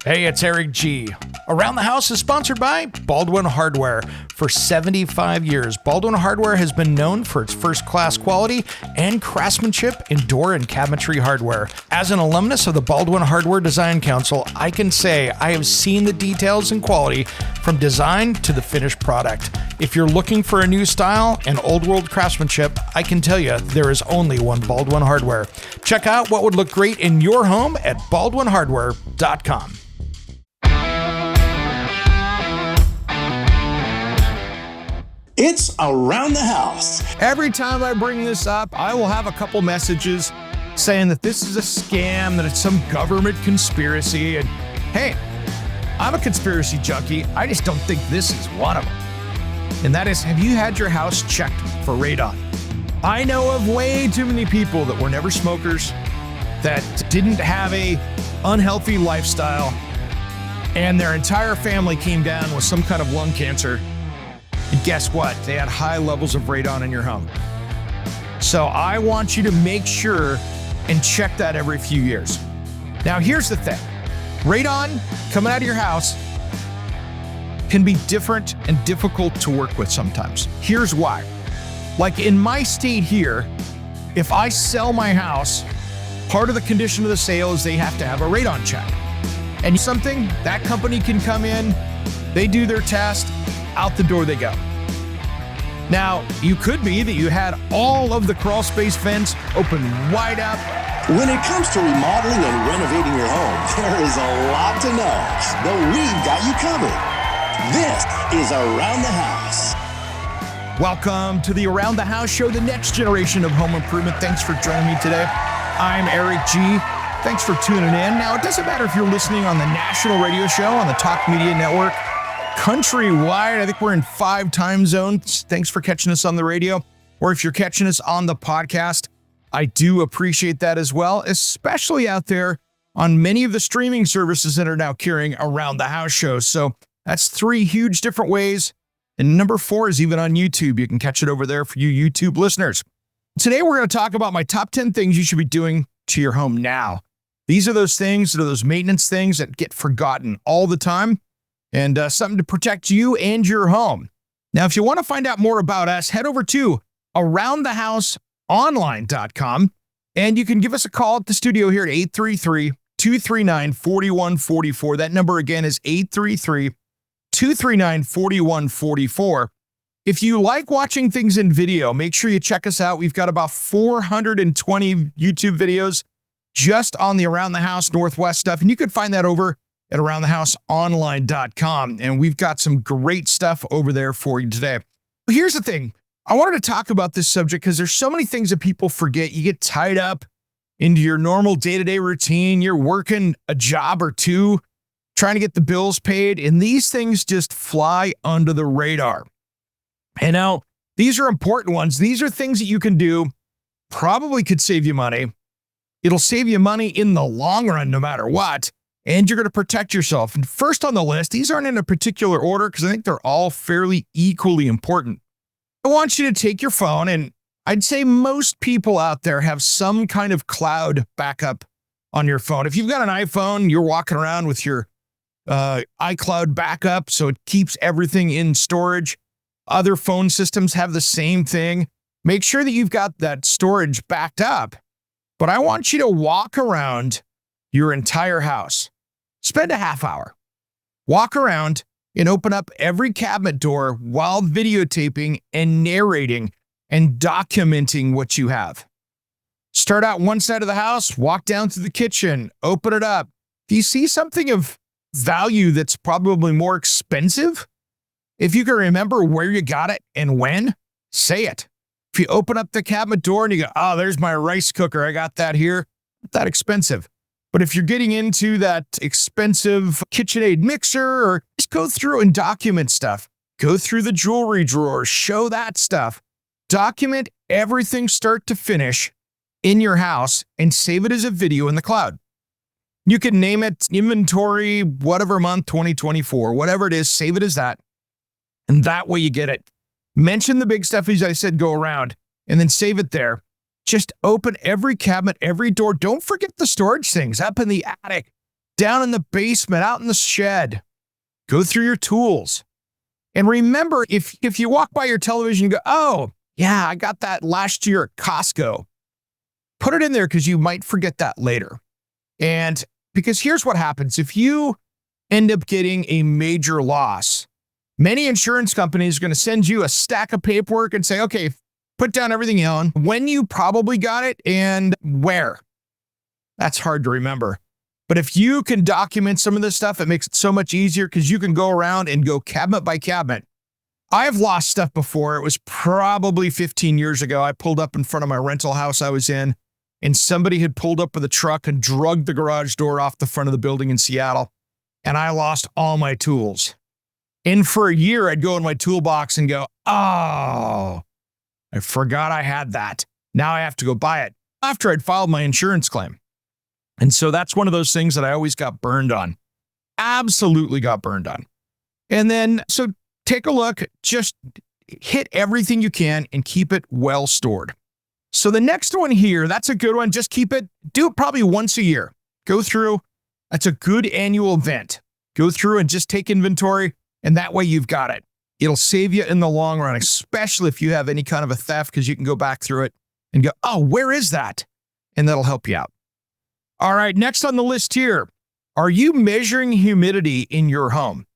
Hey, it's Eric G. Around the House is sponsored by Baldwin Hardware. For 75 years, Baldwin Hardware has been known for its first-class quality and craftsmanship in door and cabinetry hardware. As an alumnus of the Baldwin Hardware Design Council, I can say I have seen the details and quality from design to the finished product. If you're looking for a new style and old-world craftsmanship, I can tell you there is only one Baldwin Hardware. Check out what would look great in your home at baldwinhardware.com. It's Around the House. Every time I bring this up, I will have a couple messages saying that this is a scam, that it's some government conspiracy. And hey, I'm a conspiracy junkie. I just don't think this is one of them. And that is, have you had your house checked for radon? I know of way too many people that were never smokers, that didn't have a unhealthy lifestyle, and their entire family came down with some kind of lung cancer. And guess what? They had high levels of radon in your home. So I want you to make sure and check that every few years. Now, here's the thing. Radon coming out of your house can be different and difficult to work with sometimes. Here's why. Like in my state here, if I sell my house, part of the condition of the sale is they have to have a radon check. And something, that company can come in, they do their test, out the door they go. Now, you could be that you had all of the crawl space vents open wide up. When it comes to remodeling and renovating your home, there is a lot to know, but we've got you covered. This is Around the House. Welcome to the Around the House show, the next generation of home improvement. Thanks for joining me today. I'm Eric G. Thanks for tuning in. Now, it doesn't matter if you're listening on the national radio show, on the Talk Media Network, countrywide. I think we're in 5 time zones. Thanks for catching us on the radio. Or if you're catching us on the podcast, I do appreciate that as well, especially out there on many of the streaming services that are now carrying Around the House shows. So that's 3 huge different ways. And number 4 is even on YouTube. You can catch it over there for you YouTube listeners. Today, we're going to talk about my top 10 things you should be doing to your home now. These are those things, that are those maintenance things that get forgotten all the time, and something to protect you and your home. Now, if you want to find out more about us, head over to aroundthehouseonline.com, and you can give us a call at the studio here at 833-239-4144. That number again is 833-239-4144. If you like watching things in video, make sure you check us out. We've got about 420 YouTube videos just on the Around the House Northwest stuff, and you can find that over at aroundthehouseonline.com. And we've got some great stuff over there for you today. But here's the thing. I wanted to talk about this subject because there's so many things that people forget. You get tied up into your normal day-to-day routine. You're working a job or two, trying to get the bills paid, and these things just fly under the radar. And now, these are important ones. These are things that you can do, probably could save you money. It'll save you money in the long run, no matter what. And you're going to protect yourself. And first on the list, these aren't in a particular order because I think they're all fairly equally important. I want you to take your phone, and I'd say most people out there have some kind of cloud backup on your phone. If you've got an iPhone, you're walking around with your iCloud backup, so it keeps everything in storage. Other phone systems have the same thing. Make sure that you've got that storage backed up. But I want you to walk around your entire house. Spend a half hour. Walk around and open up every cabinet door while videotaping and narrating and documenting what you have. Start out one side of the house, walk down to the kitchen, open it up. Do you see something of value that's probably more expensive? If you can remember where you got it and when, say it. If you open up the cabinet door and you go, oh, there's my rice cooker, I got that here, not that expensive. But if you're getting into that expensive KitchenAid mixer, or just go through and document stuff, go through the jewelry drawer, show that stuff, document everything start to finish in your house and save it as a video in the cloud. You can name it inventory, whatever month, 2024, whatever it is, save it as that. And that way you get it. Mention the big stuff, as I said, go around, and then save it there. Just open every cabinet, every door. Don't forget the storage things up in the attic. down in the basement, out in the shed. Go through your tools. And remember, if you walk by your television and go, oh, yeah, I got that last year at Costco, put it in there because you might forget that later. And because here's what happens. If you end up getting a major loss, many insurance companies are going to send you a stack of paperwork and say, okay, put down everything you own, when you probably got it, and where. That's hard to remember. But if you can document some of this stuff, it makes it so much easier because you can go around and go cabinet by cabinet. I've lost stuff before. It was probably 15 years ago. I pulled up in front of my rental house I was in, and somebody had pulled up with a truck and drugged the garage door off the front of the building in Seattle, and I lost all my tools. And for a year, I'd go in my toolbox and go, oh, I forgot I had that. Now I have to go buy it after I'd filed my insurance claim. And so that's one of those things that I always got burned on. Absolutely got burned on. And then, so take a look, just hit everything you can and keep it well stored. So the next one here, that's a good one. Just keep it, do it probably once a year. Go through, that's a good annual event. Go through and just take inventory, and that way you've got it. It'll save you in the long run, especially if you have any kind of a theft, because you can go back through it and go, oh, where is that? And that'll help you out. All right, next on the list here, are you measuring humidity in your home?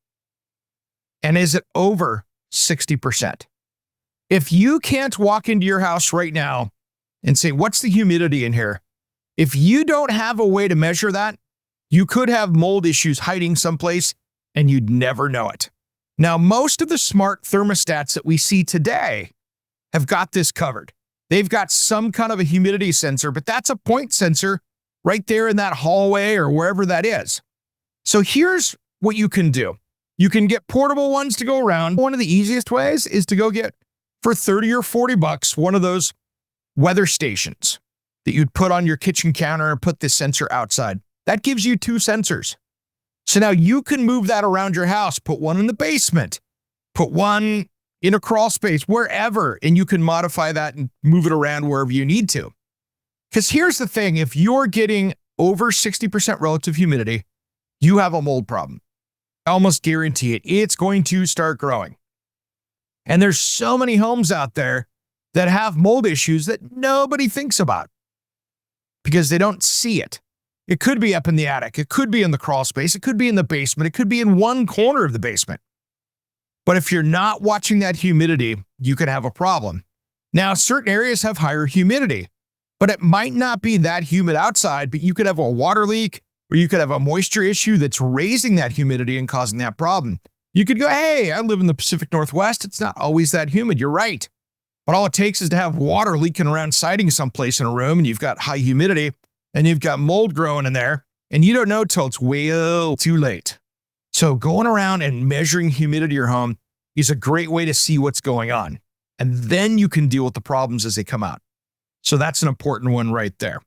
And is it over 60%? If you can't walk into your house right now and say, what's the humidity in here? If you don't have a way to measure that, you could have mold issues hiding someplace and you'd never know it. Now, most of the smart thermostats that we see today have got this covered. They've got some kind of a humidity sensor, but that's a point sensor right there in that hallway or wherever that is. So here's what you can do. You can get portable ones to go around. One of the easiest ways is to go get, for 30 or 40 bucks, one of those weather stations that you'd put on your kitchen counter and put this sensor outside. That gives you 2 sensors. So now you can move that around your house, put one in the basement, put one in a crawl space, wherever, and you can modify that and move it around wherever you need to. Because here's the thing, if you're getting over 60% relative humidity, you have a mold problem. I almost guarantee it. It's going to start growing. And there's so many homes out there that have mold issues that nobody thinks about because they don't see it. It could be up in the attic. It could be in the crawl space. It could be in the basement. It could be in one corner of the basement. But if you're not watching that humidity, you could have a problem. Now, certain areas have higher humidity, but it might not be that humid outside, but you could have a water leak or you could have a moisture issue that's raising that humidity and causing that problem. You could go, hey, I live in the Pacific Northwest. It's not always that humid. You're right. But all it takes is to have water leaking around siding someplace in a room, and you've got high humidity, and you've got mold growing in there, and you don't know till it's way too late. So going around and measuring humidity in your home is a great way to see what's going on. And then you can deal with the problems as they come out. So that's an important one right there.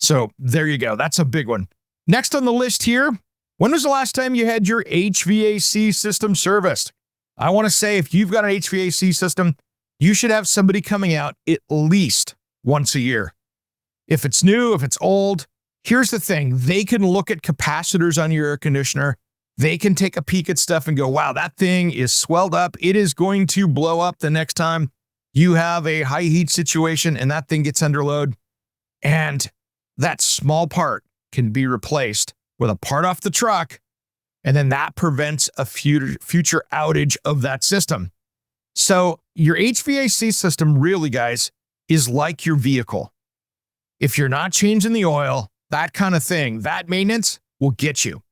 So there you go. That's a big one. Next on the list here, when was the last time you had your HVAC system serviced? I want to say if you've got an HVAC system, you should have somebody coming out at least once a year. If it's new, if it's old, here's the thing. They can look at capacitors on your air conditioner. They can take a peek at stuff and go, wow, that thing is swelled up. It is going to blow up the next time you have a high heat situation and that thing gets under load. And that small part can be replaced with a part off the truck. And then that prevents a future outage of that system. So your HVAC system really, guys, is like your vehicle. If you're not changing the oil, that kind of thing, that maintenance will get you.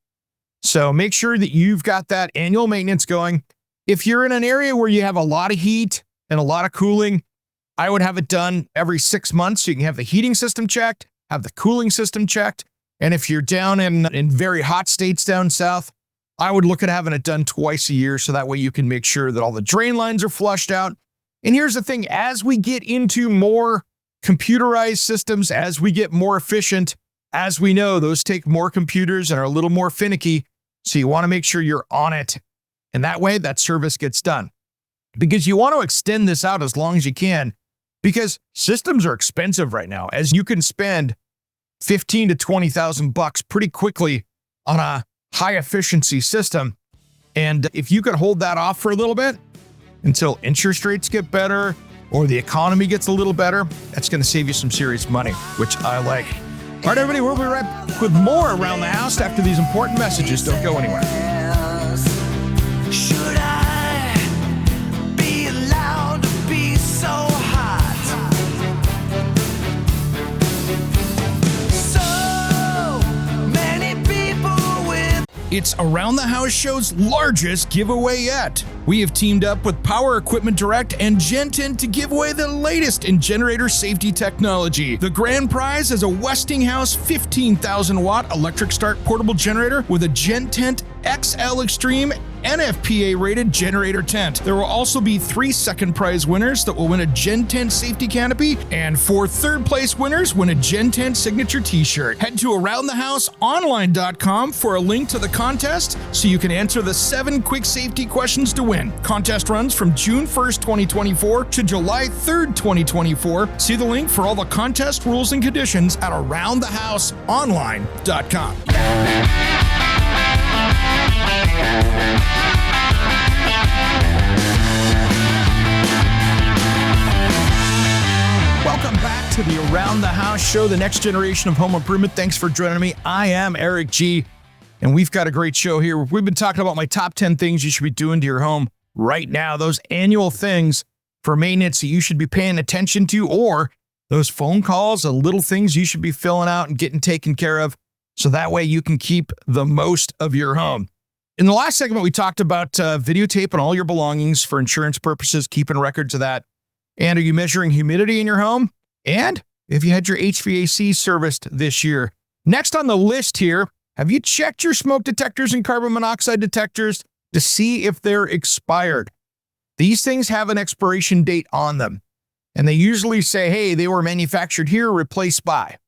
So make sure that you've got that annual maintenance going. If you're in an area where you have a lot of heat and a lot of cooling, I would have it done every 6 months. So you can have the heating system checked, have the cooling system checked. And if you're down in very hot states down south, I would look at having it done twice a year. So that way you can make sure that all the drain lines are flushed out. And here's the thing, as we get into more computerized systems, as we get more efficient, as we know, those take more computers and are a little more finicky. So you want to make sure you're on it. And that way that service gets done. Because you want to extend this out as long as you can, because systems are expensive right now, as you can spend $15,000 to $20,000 pretty quickly on a high efficiency system. And if you could hold that off for a little bit until interest rates get better or the economy gets a little better, that's going to save you some serious money, which I like. All right, everybody, we'll be right back with more Around the House after these important messages. Don't go anywhere. Should I be allowed to be so hot? So many people with... It's Around the House Show's largest giveaway yet. We have teamed up with Power Equipment Direct and Gen10 to give away the latest in generator safety technology. The grand prize is a Westinghouse 15,000 watt electric start portable generator with a Gen10 XL Extreme NFPA rated generator tent. There will also be 3 second prize winners that will win a Gen10 safety canopy, and 4 third place winners win a Gen10 signature t-shirt. Head to aroundthehouseonline.com for a link to the contest so you can answer the 7 quick safety questions to win. Contest runs from June 1st, 2024 to July 3rd, 2024. See the link for all the contest rules and conditions at aroundthehouseonline.com. Welcome back to the Around the House Show, the next generation of home improvement. Thanks for joining me. I am Eric G., and we've got a great show here. We've been talking about my top 10 things you should be doing to your home right now, those annual things for maintenance that you should be paying attention to, or those phone calls, the little things you should be filling out and getting taken care of, so that way you can keep the most of your home. In the last segment, we talked about videotaping all your belongings for insurance purposes, keeping records of that. And are you measuring humidity in your home? And if you had your HVAC serviced this year? Next on the list here, have you checked your smoke detectors and carbon monoxide detectors to see if they're expired? These things have an expiration date on them, and they usually say, hey, they were manufactured here, replaced by.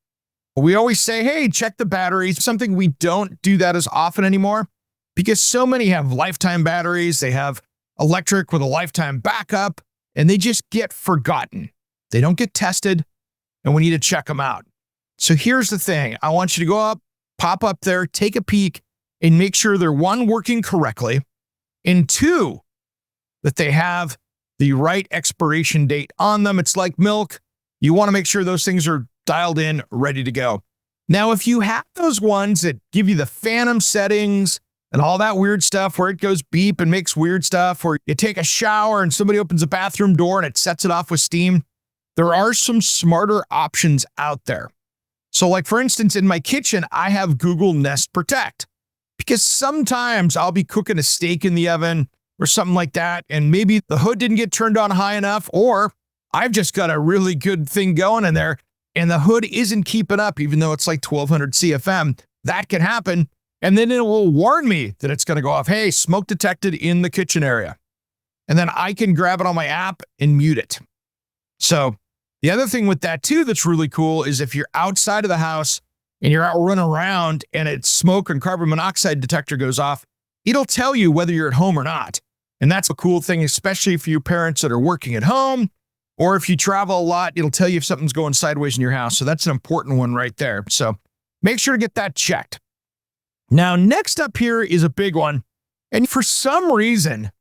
We always say, hey, check the batteries. Something we don't do that as often anymore because so many have lifetime batteries. They have electric with a lifetime backup, and they just get forgotten. They don't get tested, and we need to check them out. So here's the thing. I want you to go up, pop up there, take a peek, and make sure they're, 1, working correctly, and 2, that they have the right expiration date on them. It's like milk. You want to make sure those things are dialed in, ready to go. Now, if you have those ones that give you the phantom settings and all that weird stuff where it goes beep and makes weird stuff, or you take a shower and somebody opens a bathroom door and it sets it off with steam, there are some smarter options out there. So like, for instance, in my kitchen, I have Google Nest Protect because sometimes I'll be cooking a steak in the oven or something like that, and maybe the hood didn't get turned on high enough, or I've just got a really good thing going in there and the hood isn't keeping up, even though it's like 1200 CFM. That can happen. And then it will warn me that it's going to go off. Hey, smoke detected in the kitchen area. And then I can grab it on my app and mute it. So the other thing with that too that's really cool is if you're outside of the house and you're out running around and its smoke and carbon monoxide detector goes off, it'll tell you whether you're at home or not. And that's a cool thing, especially for you parents that are working at home, or if you travel a lot, it'll tell you if something's going sideways in your house. So that's an important one right there. So make sure to get that checked. Now, next up here is a big one. And for some reason,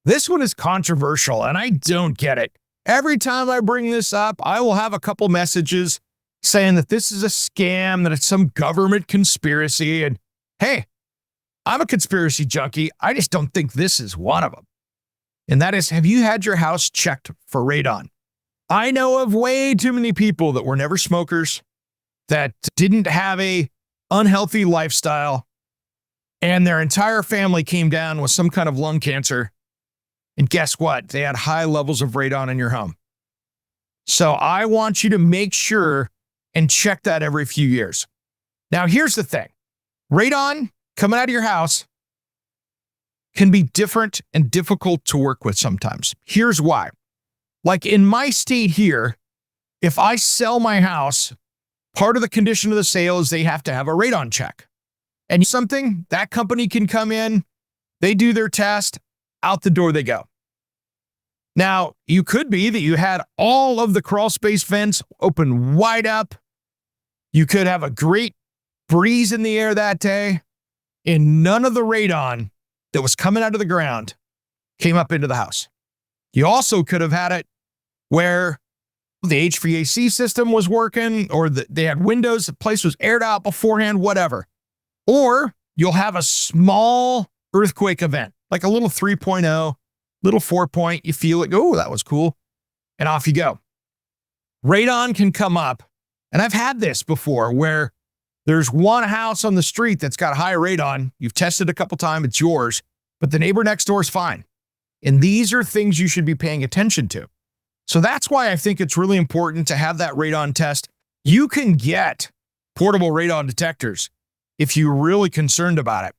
this one is controversial and I don't get it. Every time I bring this up, I will have a couple messages saying that this is a scam, that it's some government conspiracy. And hey, I'm a conspiracy junkie. I just don't think this is one of them. And that is, have you had your house checked for radon? I know of way too many people that were never smokers, that didn't have a unhealthy lifestyle, and their entire family came down with some kind of lung cancer. And guess what? They had high levels of radon in your home. So I want you to make sure and check that every few years. Now, here's the thing. Radon coming out of your house can be different and difficult to work with sometimes. Here's why. Like in my state here, if I sell my house, part of the condition of the sale is they have to have a radon check. And something, that company can come in, they do their test, out the door they go. Now, you could be that you had all of the crawl space vents open wide up. You could have a great breeze in the air that day. and none of the radon that was coming out of the ground came up into the house. You also could have had it where the HVAC system was working, or they had windows, the place was aired out beforehand, whatever. Or you'll have a small earthquake event, like a little 3.0, little 4 you feel it, go, oh, that was cool, and off you go. Radon can come up, and I've had this before where there's one house on the street that's got high radon. You've tested a couple times, it's yours, but the neighbor next door is fine. And these are things you should be paying attention to. So that's why I think it's really important to have that radon test. You can get portable radon detectors if you're really concerned about it.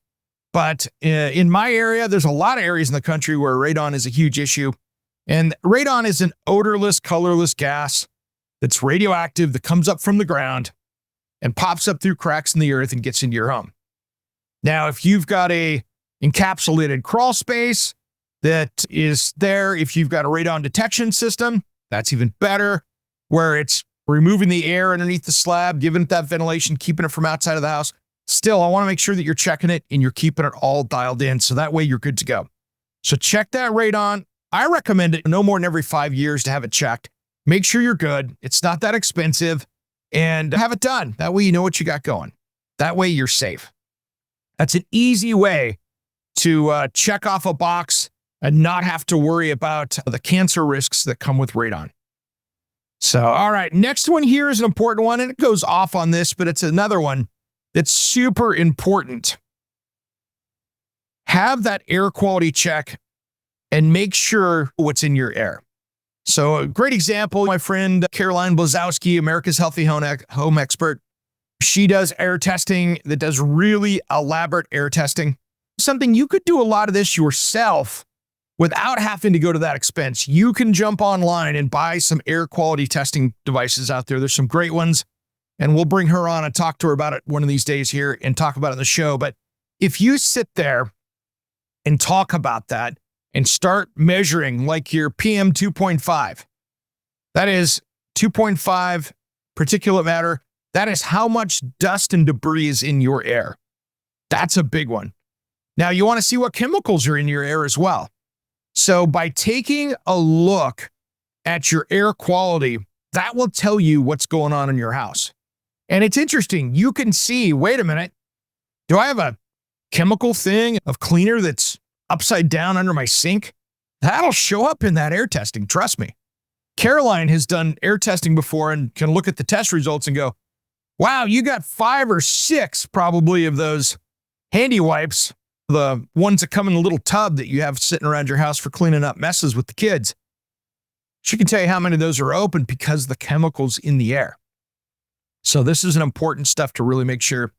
But in my area, there's a lot of areas in the country where radon is a huge issue. And radon is an odorless, colorless gas that's radioactive that comes up from the ground and pops up through cracks in the earth and gets into your home. Now, if you've got a encapsulated crawl space that is there, if you've got a radon detection system, that's even better, where it's removing the air underneath the slab, giving it that ventilation, keeping it from outside of the house. Still, I want to make sure that you're checking it and you're keeping it all dialed in, so that way you're good to go. So check that radon. I recommend it no more than every 5 years to have it checked. Make sure you're good. It's not that expensive, and have it done. That way you know what you got going. That way you're safe. That's an easy way to check off a box and not have to worry about the cancer risks that come with radon. So, all right, next one here is an important one, and it goes off on this, but it's another one that's super important. Have that air quality check and make sure what's in your air. So a great example, my friend Caroline Blazowski, America's Healthy Home Expert. She does air testing that does really elaborate air testing. Something you could do a lot of this yourself without having to go to that expense. You can jump online and buy some air quality testing devices out there. There's some great ones, and we'll bring her on and talk to her about it one of these days here and talk about it in the show. But if you sit there and talk about that and start measuring like your PM 2.5, that is 2.5 particulate matter. That is how much dust and debris is in your air. That's a big one. Now, you want to see what chemicals are in your air as well. So by taking a look at your air quality, that will tell you what's going on in your house. And it's interesting. You can see, wait a minute, do I have a chemical thing of cleaner that's upside down under my sink? That'll show up in that air testing. Trust me. Caroline has done air testing before and can look at the test results and go, wow, you got 5 or 6 probably of those handy wipes, the ones that come in a little tub that you have sitting around your house for cleaning up messes with the kids. She can tell you how many of those are open because of the chemicals in the air. So this is an important stuff to really make sure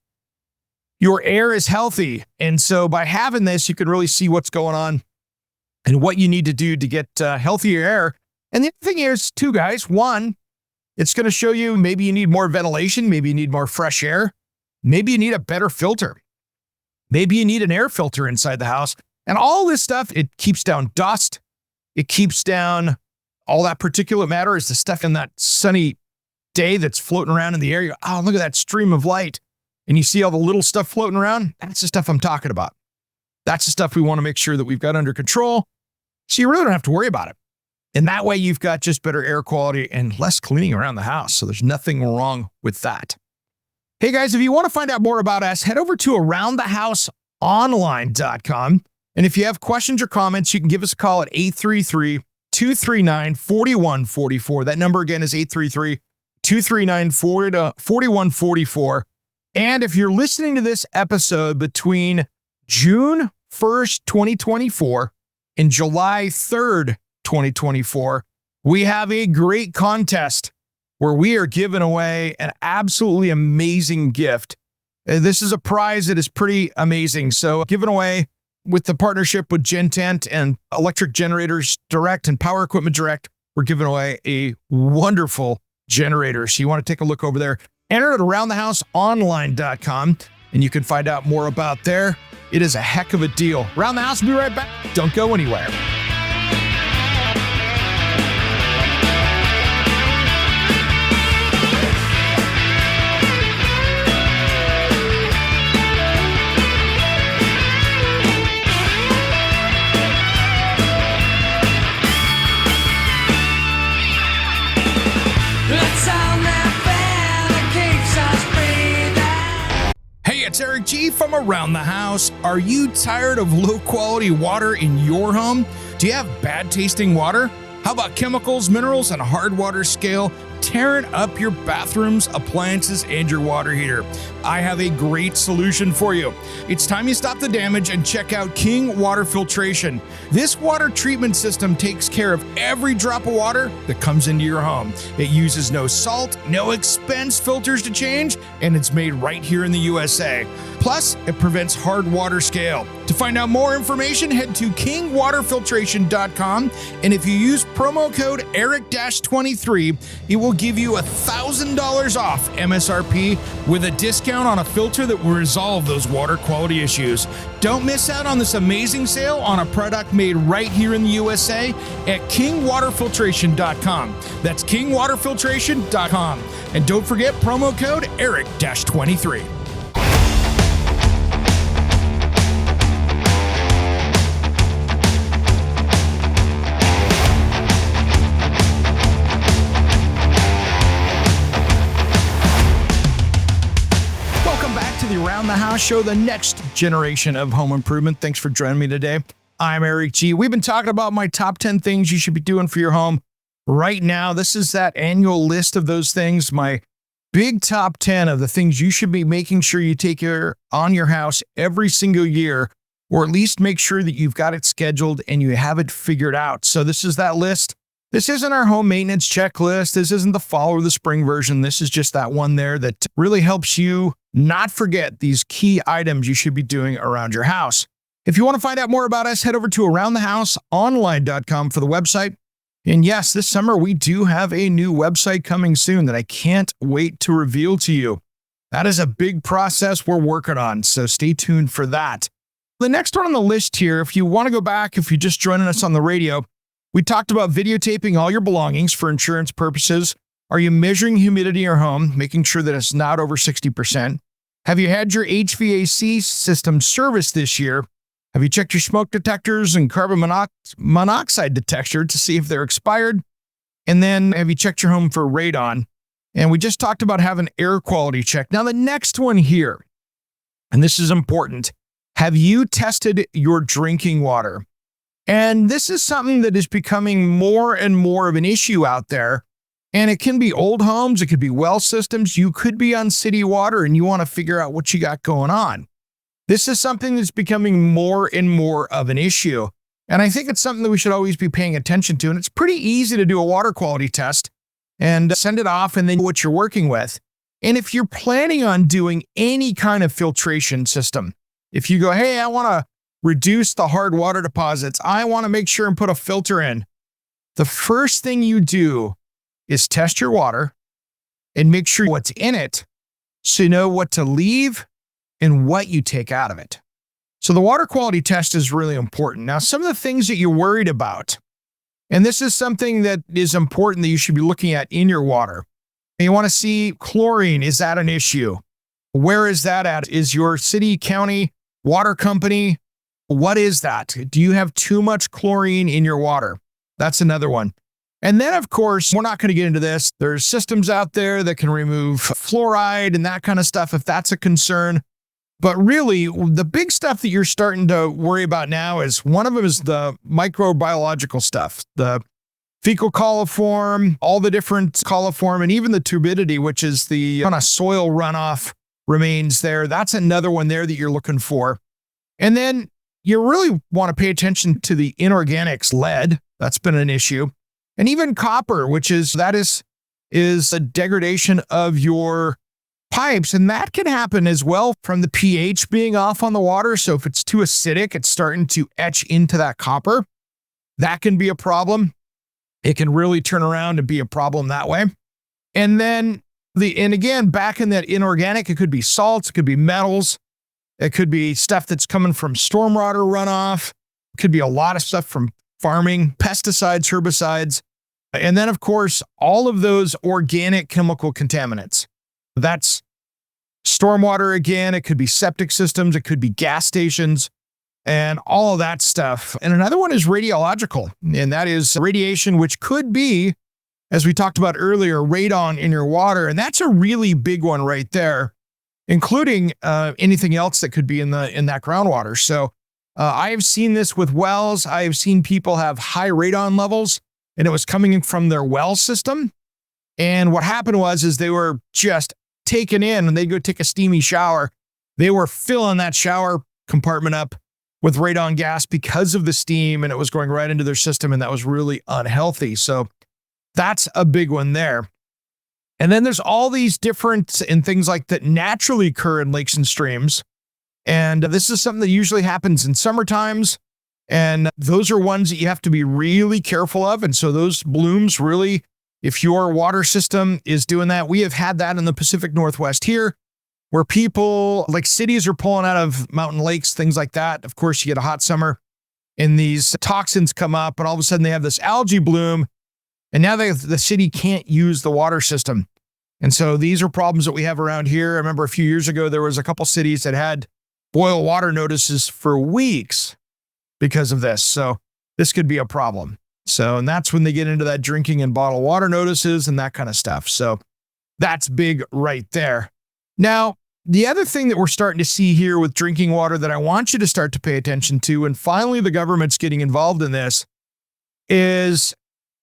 your air is healthy. And so by having this, you can really see what's going on and what you need to do to get healthier air. And the other thing is, too, guys, one, it's going to show you maybe you need more ventilation, maybe you need more fresh air, maybe you need a better filter. Maybe you need an air filter inside the house. And all this stuff, it keeps down dust. It keeps down all that particulate matter. Is the stuff in that sunny day that's floating around in the air. You go, oh, look at that stream of light. And you see all the little stuff floating around. That's the stuff I'm talking about. That's the stuff we want to make sure that we've got under control. So you really don't have to worry about it. And that way you've got just better air quality and less cleaning around the house. So there's nothing wrong with that. Hey guys, if you want to find out more about us, head over to aroundthehouseonline.com. And if you have questions or comments, you can give us a call at 833-239-4144. That number again is 833-239-4144. And if you're listening to this episode between June 1st, 2024 and July 3rd, 2024, we have a great contest where we are giving away an absolutely amazing gift. This is a prize that is pretty amazing. So giving away with the partnership with Gentent and Electric Generators Direct and Power Equipment Direct, we're giving away a wonderful generator. So you want to take a look over there. Enter at aroundthehouseonline.com and you can find out more about there. It is a heck of a deal. Around the House will be right back. Don't go anywhere. around the house. Are you tired of low-quality water in your home? Do you have bad-tasting water? How about chemicals, minerals, and a hard water scale tearing up your bathrooms, appliances, and your water heater? I have a great solution for you. It's time you stop the damage and check out King Water Filtration. This water treatment system takes care of every drop of water that comes into your home. It uses no salt, no expense filters to change, and it's made right here in the USA. Plus, it prevents hard water scale. To find out more information, head to kingwaterfiltration.com, and if you use promo code ERIC-23, it will give you $1,000 off MSRP with a discount on a filter that will resolve those water quality issues. Don't miss out on this amazing sale on a product made right here in the USA at kingwaterfiltration.com. That's kingwaterfiltration.com. And don't forget promo code ERIC-23. Around the House Show, the next generation of home improvement. Thanks for joining me today. I'm Eric G. We've been talking about my top 10 things you should be doing for your home right now. This is that annual list of those things, my big top 10 of the things you should be making sure you take care on your house every single year, or at least make sure that you've got it scheduled and you have it figured out. So this is that list. This isn't our home maintenance checklist. This isn't the fall or the spring version. This is just that one there that really helps you not forget these key items you should be doing around your house. If you want to find out more about us, head over to aroundthehouseonline.com for the website. And yes, this summer we do have a new website coming soon that I can't wait to reveal to you. That is a big process we're working on, so stay tuned for that. The next one on the list here, if you want to go back, if you're just joining us on the radio, we talked about videotaping all your belongings for insurance purposes. Are you measuring humidity in your home, making sure that it's not over 60%? Have you had your HVAC system serviced this year? Have you checked your smoke detectors and carbon monoxide detector to see if they're expired? And then have you checked your home for radon? And we just talked about having air quality check. Now the next one here, and this is important. Have you tested your drinking water? And this is something that is becoming more and more of an issue out there. And it can be old homes, it could be well systems, you could be on city water and you want to figure out what you got going on. This is something that's becoming more and more of an issue. And I think it's something that we should always be paying attention to. And it's pretty easy to do a water quality test and send it off and then know what you're working with. And if you're planning on doing any kind of filtration system, if you go, hey, I want to reduce the hard water deposits, I want to make sure and put a filter in, the first thing you do is test your water and make sure what's in it so you know what to leave and what you take out of it. So the water quality test is really important. Now, some of the things that you're worried about, and this is something that is important that you should be looking at in your water. And you want to see chlorine. Is that an issue? Where is that at? Is your city, county, water company? What is that? Do you have too much chlorine in your water? That's another one. And then, of course, we're not going to get into this. There's systems out there that can remove fluoride and that kind of stuff if that's a concern. But really, the big stuff that you're starting to worry about now is one of them is the microbiological stuff, the fecal coliform, all the different coliform, and even the turbidity, which is the kind of soil runoff remains there. That's another one there that you're looking for. And then you really want to pay attention to the inorganics, lead. That's been an issue. And even copper, which is a degradation of your pipes. And that can happen as well from the pH being off on the water. So if it's too acidic, it's starting to etch into that copper. That can be a problem. It can really turn around and be a problem that way. And then again, back in that inorganic, it could be salts, it could be metals, it could be stuff that's coming from stormwater runoff. It could be a lot of stuff from farming, pesticides, herbicides. And then, of course, all of those organic chemical contaminants. That's stormwater again. It could be septic systems. It could be gas stations and all of that stuff. And another one is radiological, and that is radiation, which could be, as we talked about earlier, radon in your water. And that's a really big one right there. including anything else that could be in that groundwater. So I have seen this with wells. I have seen people have high radon levels, and it was coming in from their well system. And what happened is they were just taken in, and they'd go take a steamy shower. They were filling that shower compartment up with radon gas because of the steam, and it was going right into their system, and that was really unhealthy. So that's a big one there. And then there's all these different and things like that naturally occur in lakes and streams. And this is something that usually happens in summer times. And those are ones that you have to be really careful of. And so those blooms really, if your water system is doing that, we have had that in the Pacific Northwest here, where people, like cities, are pulling out of mountain lakes, things like that. Of course, you get a hot summer and these toxins come up, and all of a sudden they have this algae bloom, and now the city can't use the water system. And so these are problems that we have around here. I remember a few years ago, there was a couple cities that had boil water notices for weeks because of this. So this could be a problem. So, and that's when they get into that drinking and bottled water notices and that kind of stuff. So that's big right there. Now, the other thing that we're starting to see here with drinking water that I want you to start to pay attention to, and finally the government's getting involved in this, is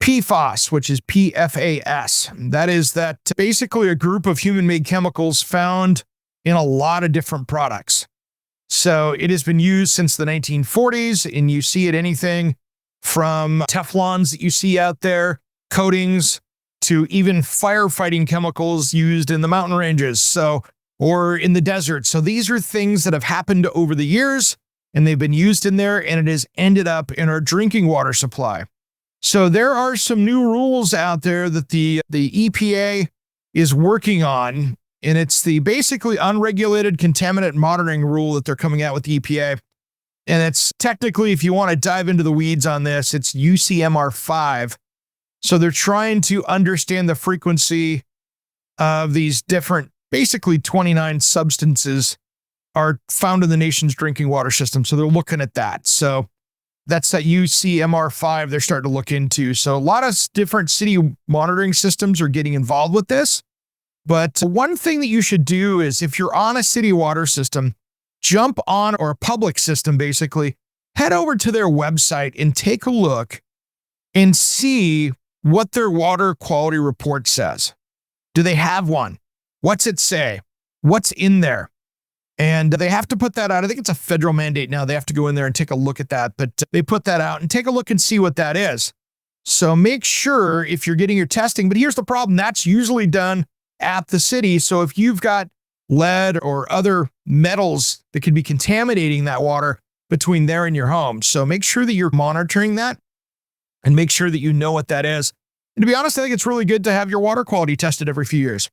PFAS, which is PFAS. That is basically a group of human-made chemicals found in a lot of different products. So it has been used since the 1940s, and you see it anything from Teflons that you see out there, coatings, to even firefighting chemicals used in the mountain ranges, or in the desert. So these are things that have happened over the years, and they've been used in there, and it has ended up in our drinking water supply. So there are some new rules out there that the EPA is working on, and it's the basically unregulated contaminant monitoring rule that they're coming out with the EPA. And it's technically, if you want to dive into the weeds on this, it's UCMR 5. So they're trying to understand the frequency of these different, basically 29 substances are found in the nation's drinking water system. So they're looking at that. So that's that UCMR 5 they're starting to look into. So a lot of different city monitoring systems are getting involved with this. But one thing that you should do is, if you're on a city water system, jump on, or a public system basically, head over to their website and take a look and see what their water quality report says. Do they have one? What's it say? What's in there? And they have to put that out. I think it's a federal mandate now. They have to go in there and take a look at that. But they put that out, and take a look and see what that is. So make sure if you're getting your testing, but here's the problem. That's usually done at the city. So if you've got lead or other metals that could be contaminating that water between there and your home. So make sure that you're monitoring that and make sure that you know what that is. And to be honest, I think it's really good to have your water quality tested every few years.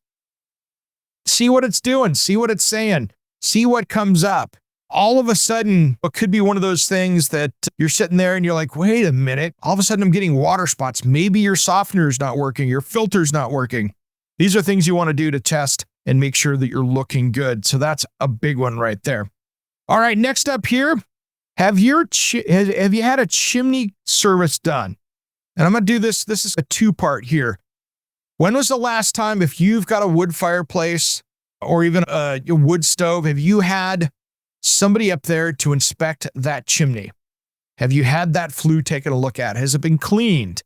See what it's doing, see what it's saying, see what comes up. All of a sudden, it could be one of those things that you're sitting there and you're like, wait a minute, all of a sudden I'm getting water spots. Maybe your softener's not working, your filter's not working. These are things you want to do to test and make sure that you're looking good. So that's a big one right there. All right, next up here, have you had a chimney service done? And I'm going to do this. This is a two-part here. When was the last time, if you've got a wood fireplace or even a wood stove, have you had somebody up there to inspect that chimney? Have you had that flue taken a look at? Has it been cleaned?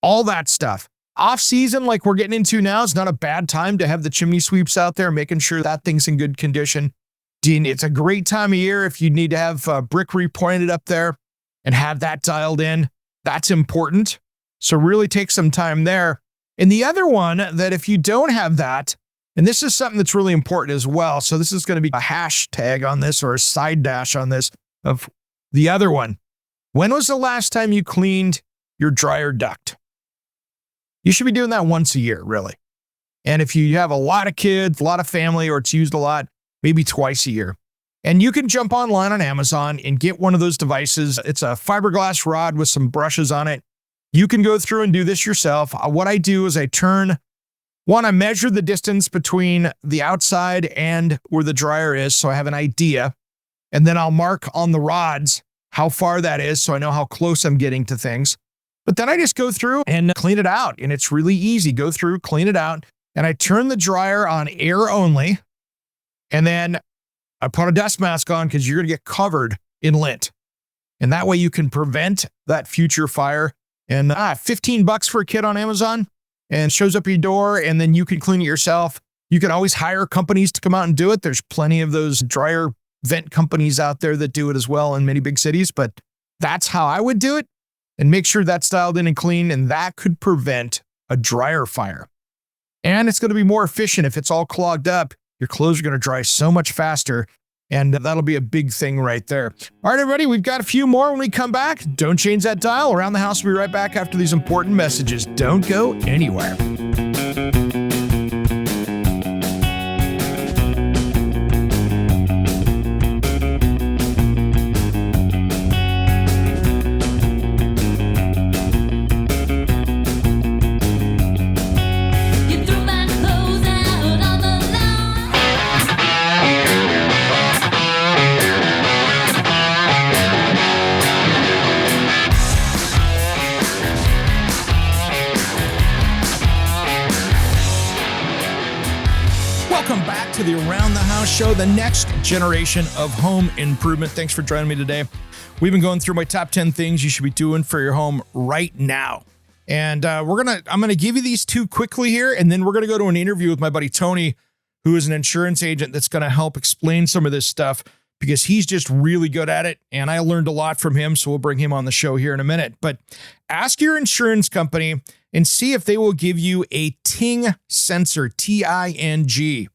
All that stuff. Off season, like we're getting into now, is not a bad time to have the chimney sweeps out there, making sure that thing's in good condition. It's a great time of year if you need to have brick repointed up there and have that dialed in. That's important. So really take some time there. And the other one that if you don't have that, and this is something that's really important as well. So this is going to be a hashtag on this, or a side dash on this of the other one. When was the last time you cleaned your dryer duct? You should be doing that once a year, really. And if you have a lot of kids, a lot of family, or it's used a lot, maybe twice a year. And you can jump online on Amazon and get one of those devices. It's a fiberglass rod with some brushes on it. You can go through and do this yourself. What I do is I measure the distance between the outside and where the dryer is, so I have an idea. And then I'll mark on the rods how far that is, so I know how close I'm getting to things. But then I just go through and clean it out. And it's really easy. Go through, clean it out. And I turn the dryer on air only. And then I put a dust mask on because you're going to get covered in lint. And that way you can prevent that future fire. And $15 for a kit on Amazon and shows up at your door, and then you can clean it yourself. You can always hire companies to come out and do it. There's plenty of those dryer vent companies out there that do it as well in many big cities, but that's how I would do it, and make sure that's dialed in and clean, and that could prevent a dryer fire. And it's going to be more efficient. If it's all clogged up, your clothes are going to dry so much faster, and that'll be a big thing right there. All right, everybody, we've got a few more when we come back. Don't change that dial. Around the House, we'll be right back after these important messages. Don't go anywhere. Welcome back to the Around the House show, the next generation of home improvement. Thanks for joining me today. We've been going through my top 10 things you should be doing for your home right now. And I'm going to give you these two quickly here, and then we're going to go to an interview with my buddy Tony, who is an insurance agent that's going to help explain some of this stuff because he's just really good at it. And I learned a lot from him, so we'll bring him on the show here in a minute. But ask your insurance company and see if they will give you a Ting sensor, Ting.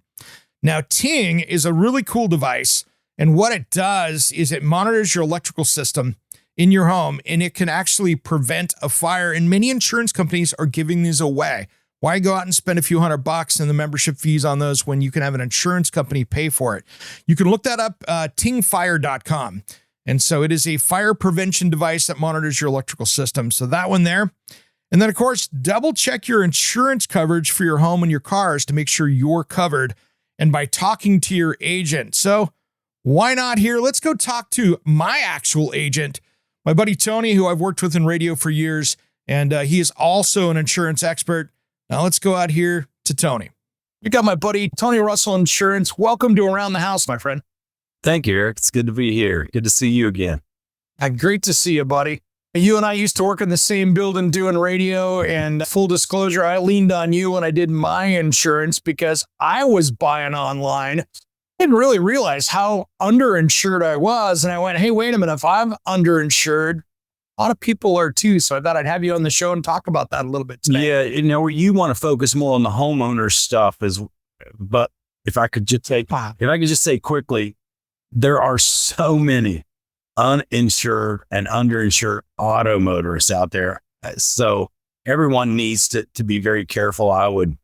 Now, Ting is a really cool device, and what it does is it monitors your electrical system in your home, and it can actually prevent a fire, and many insurance companies are giving these away. Why go out and spend a few $100 in the membership fees on those when you can have an insurance company pay for it? You can look that up, tingfire.com. And so it is a fire prevention device that monitors your electrical system. So that one there. And then, of course, double check your insurance coverage for your home and your cars to make sure you're covered, and by talking to your agent. So why not here? Let's go talk to my actual agent, my buddy Tony, who I've worked with in radio for years, and he is also an insurance expert. Now let's go out here to Tony. You got my buddy Tony Russell Insurance. Welcome to Around the House, my friend. Thank you, Eric. It's good to be here. Good to see you again. Great to see you, buddy. You and I used to work in the same building doing radio, and full disclosure, I leaned on you when I did my insurance because I was buying online. I didn't really realize how underinsured I was. And I went, hey, wait a minute, if I'm underinsured, a lot of people are too. So I thought I'd have you on the show and talk about that a little bit today. Yeah, you want to focus more on the homeowner stuff, but if I could just say quickly, there are so many uninsured and underinsured auto motorists out there. So everyone needs to be very careful. I would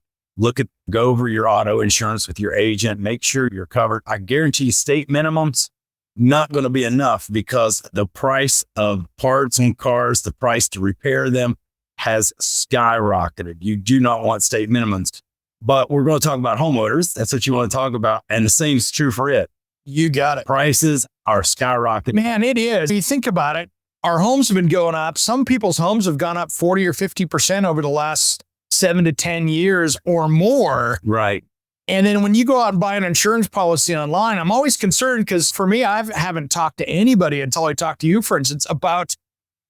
go over your auto insurance with your agent, make sure you're covered. I guarantee state minimums, not going to be enough because the price of parts on cars, the price to repair them has skyrocketed. You do not want state minimums, but we're going to talk about homeowners. That's what you want to talk about. And the same is true for it. You got it. Prices are skyrocketing. Man, it is. If you think about it, our homes have been going up. Some people's homes have gone up 40 or 50% over the last 7 to 10 years or more. Right. And then when you go out and buy an insurance policy online, I'm always concerned because for me, I haven't talked to anybody until I talked to you, for instance, about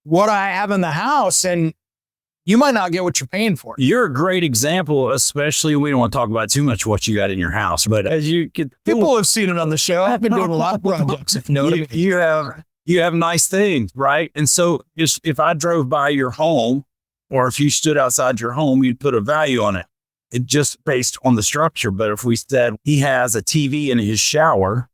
what I have in the house. And you might not get what you're paying for. You're a great example, especially we don't want to talk about too much what you got in your house, but as you get people have seen it on the show. I've been doing a lot of projects. You have nice things, right? And so if I drove by your home, or if you stood outside your home, you'd put a value on it. It just based on the structure. But if we said he has a TV in his shower,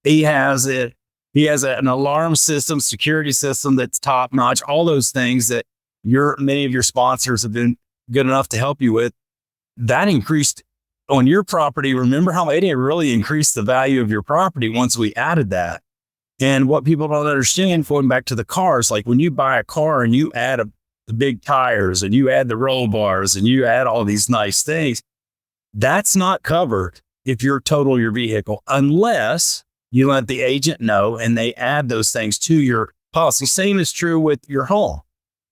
he has an alarm system, security system that's top notch, all those things that many of your sponsors have been good enough to help you with, that increased on your property. Remember how it didn't really increase the value of your property once we added that. And what people don't understand, going back to the cars, like when you buy a car and you add the big tires and you add the roll bars and you add all these nice things, that's not covered if you total your vehicle, unless you let the agent know and they add those things to your policy. Same is true with your home.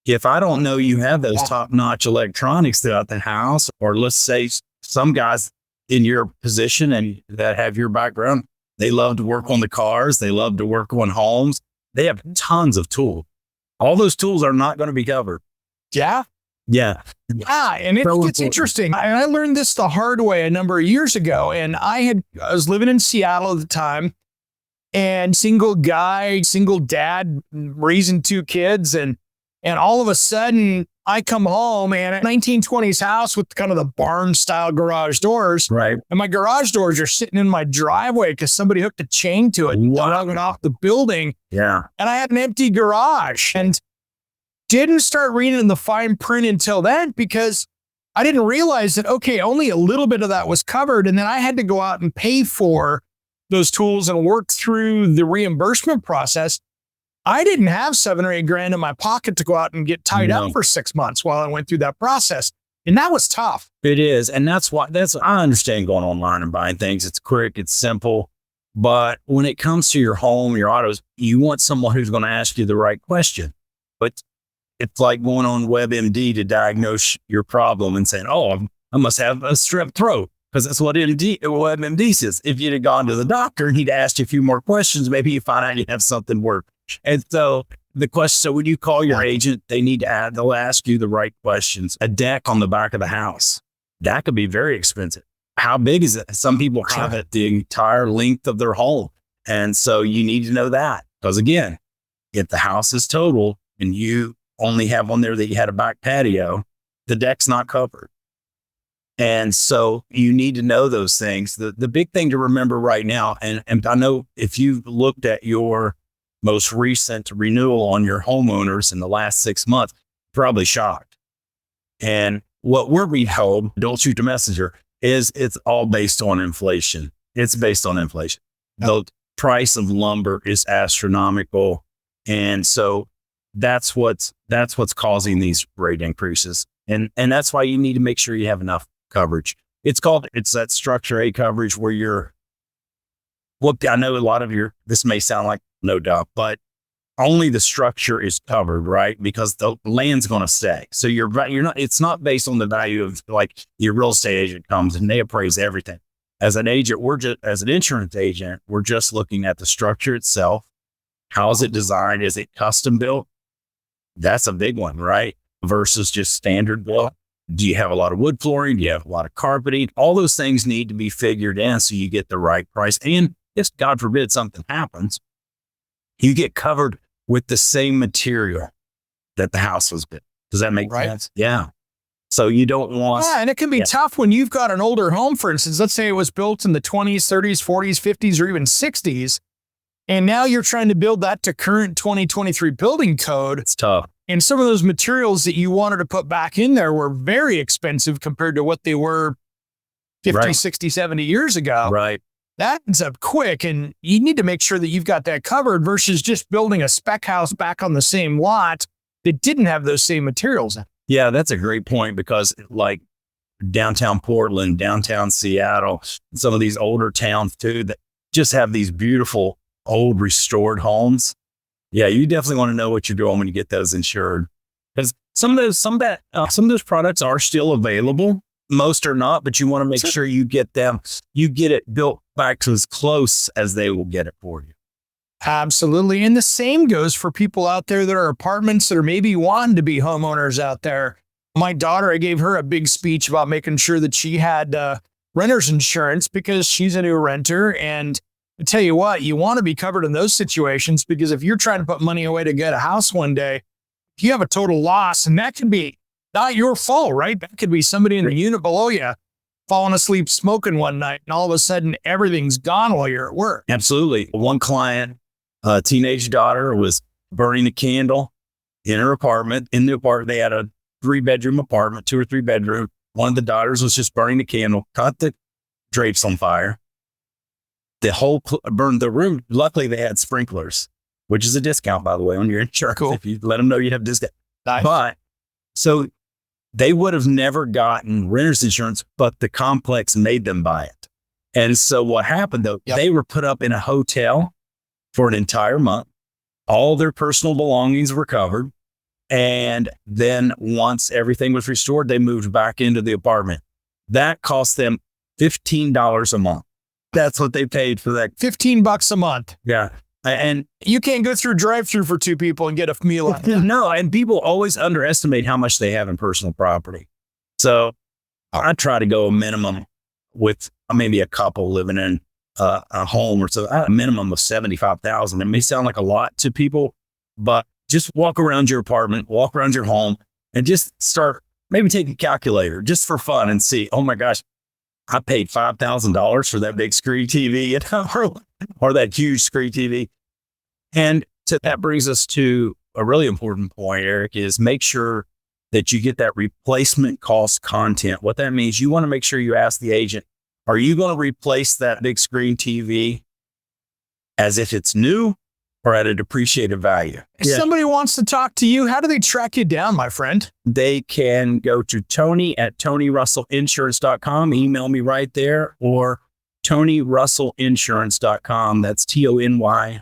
If I don't know you have those top-notch electronics throughout the house, or let's say some guys in your position and that have your background, they love to work on the cars. They love to work on homes. They have tons of tools. All those tools are not going to be covered. Yeah. Yeah. Yeah. And it's interesting. I learned this the hard way a number of years ago. And I was living in Seattle at the time, and single guy, single dad, raising 2 kids. And all of a sudden I come home, and a 1920s house with kind of the barn style garage doors. Right. And my garage doors are sitting in my driveway because somebody hooked a chain to it, dug it off the building. Yeah. And I had an empty garage, and didn't start reading the fine print until then, because I didn't realize that, okay, only a little bit of that was covered. And then I had to go out and pay for those tools and work through the reimbursement process. I didn't have $7 or $8 grand in my pocket to go out and get tied up for 6 months while I went through that process. And that was tough. It is. And I understand going online and buying things. It's quick, it's simple. But when it comes to your home, your autos, you want someone who's going to ask you the right question. But it's like going on WebMD to diagnose your problem and saying, oh, I must have a strep throat, because that's what WebMD says. If you'd have gone to the doctor and he'd asked you a few more questions, maybe you find out you have something worse. And so so when you call your agent, they'll ask you the right questions. A deck on the back of the house, that could be very expensive. How big is it? Some people have it the entire length of their home. And so you need to know that, because again, if the house is total and you only have on there that you had a back patio, the deck's not covered. And so you need to know those things. The big thing to remember right now, and I know if you've looked at your most recent renewal on your homeowners in the last 6 months, probably shocked. And what we're being told, don't shoot the messenger, is it's all based on inflation. It's based on inflation. The price of lumber is astronomical. And so that's what's causing these rate increases. And that's why you need to make sure you have enough coverage. It's that structure A coverage where I know a lot of this may sound like no doubt, but only the structure is covered, right? Because the land's going to stay. So it's not based on the value of, like, your real estate agent comes and they appraise everything. As an agent, as an insurance agent, we're just looking at the structure itself. How is it designed? Is it custom built? That's a big one, right? Versus just standard built. Do you have a lot of wood flooring? Do you have a lot of carpeting? All those things need to be figured in so you get the right price. And if, God forbid, something happens, you get covered with the same material that the house was built. Does that make sense? Yeah. So you don't want... Yeah, and it can be tough when you've got an older home, for instance. Let's say it was built in the 20s, 30s, 40s, 50s, or even 60s. And now you're trying to build that to current 2023 building code. It's tough. And some of those materials that you wanted to put back in there were very expensive compared to what they were 50, 60, 70 years ago. Right. That ends up quick, and you need to make sure that you've got that covered versus just building a spec house back on the same lot that didn't have those same materials in. Yeah, that's a great point, because like downtown Portland, downtown Seattle, some of these older towns too, that just have these beautiful old restored homes. Yeah, you definitely want to know what you're doing when you get those insured, because some of those products are still available. Most are not, but you want to make sure you get it built back to as close as they will get it for you. Absolutely. And the same goes for people out there that are apartments that are maybe wanting to be homeowners out there. My daughter, I gave her a big speech about making sure that she had renter's insurance because she's a new renter. And I tell you what, you want to be covered in those situations, because if you're trying to put money away to get a house one day, if you have a total loss, and that can be not your fault, right? That could be somebody in the unit below you falling asleep smoking one night, and all of a sudden everything's gone while you're at work. Absolutely. One client, a teenage daughter, was burning a candle in her apartment. In the apartment, they had a 3-bedroom apartment, 2 or 3 bedroom. One of the daughters was just burning the candle, caught the drapes on fire. The whole burned the room. Luckily, they had sprinklers, which is a discount, by the way, on your insurance. Cool. If you let them know you have discount. Nice. But so they would have never gotten renter's insurance, but the complex made them buy it. And so what happened though, they were put up in a hotel for an entire month. All their personal belongings were covered. And then once everything was restored, they moved back into the apartment. That cost them $15 a month. That's what they paid for that. $15 a month. Yeah. And You can't go through drive-through for two people and get a meal out of that. no, and people always underestimate how much they have in personal property. So I try to go a minimum with maybe a couple living in a home or so, a minimum of 75,000. It may sound like a lot to people, but just walk around your apartment, walk around your home, and just start, maybe take a calculator just for fun and see, oh my gosh, I paid $5,000 for that big screen TV, you know, or that huge screen TV. And that brings us to a really important point, Eric, is make sure that you get that replacement cost content. What that means, you want to make sure you ask the agent, are you going to replace that big screen TV as if it's new or at a depreciated value? If somebody wants to talk to you, how do they track you down, my friend? They can go to Tony at TonyRussellInsurance.com, email me right there, or TonyRussellInsurance.com. That's TonyRussell,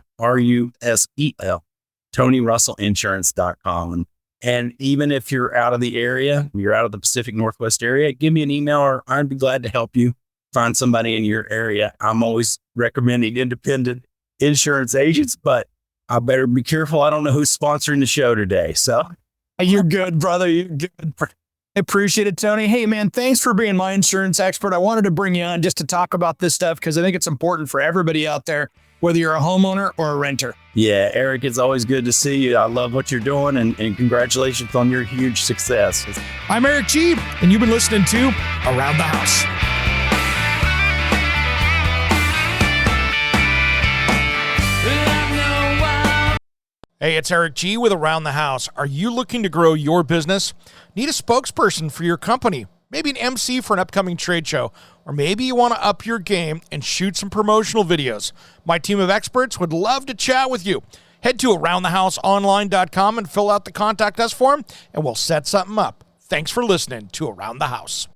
TonyRussellInsurance.com. And even if you're out of the area, you're out of the Pacific Northwest area, give me an email or I'd be glad to help you find somebody in your area. I'm always recommending independent insurance agents, but I better be careful. I don't know who's sponsoring the show today. So You're good, brother. You're good. I appreciate it, Tony. Hey, man, thanks for being my insurance expert. I wanted to bring you on just to talk about this stuff because I think it's important for everybody out there, whether you're a homeowner or a renter. yeah, Eric, it's always good to see you. I love what you're doing and congratulations on your huge success. I'm Eric G, and you've been listening to Around the House. Hey, it's Eric G with Around the House. Are you looking to grow your business? Need a spokesperson for your company? Maybe an MC for an upcoming trade show? Or maybe you want to up your game and shoot some promotional videos? My team of experts would love to chat with you. Head to AroundTheHouseOnline.com and fill out the Contact Us form, and we'll set something up. Thanks for listening to Around the House.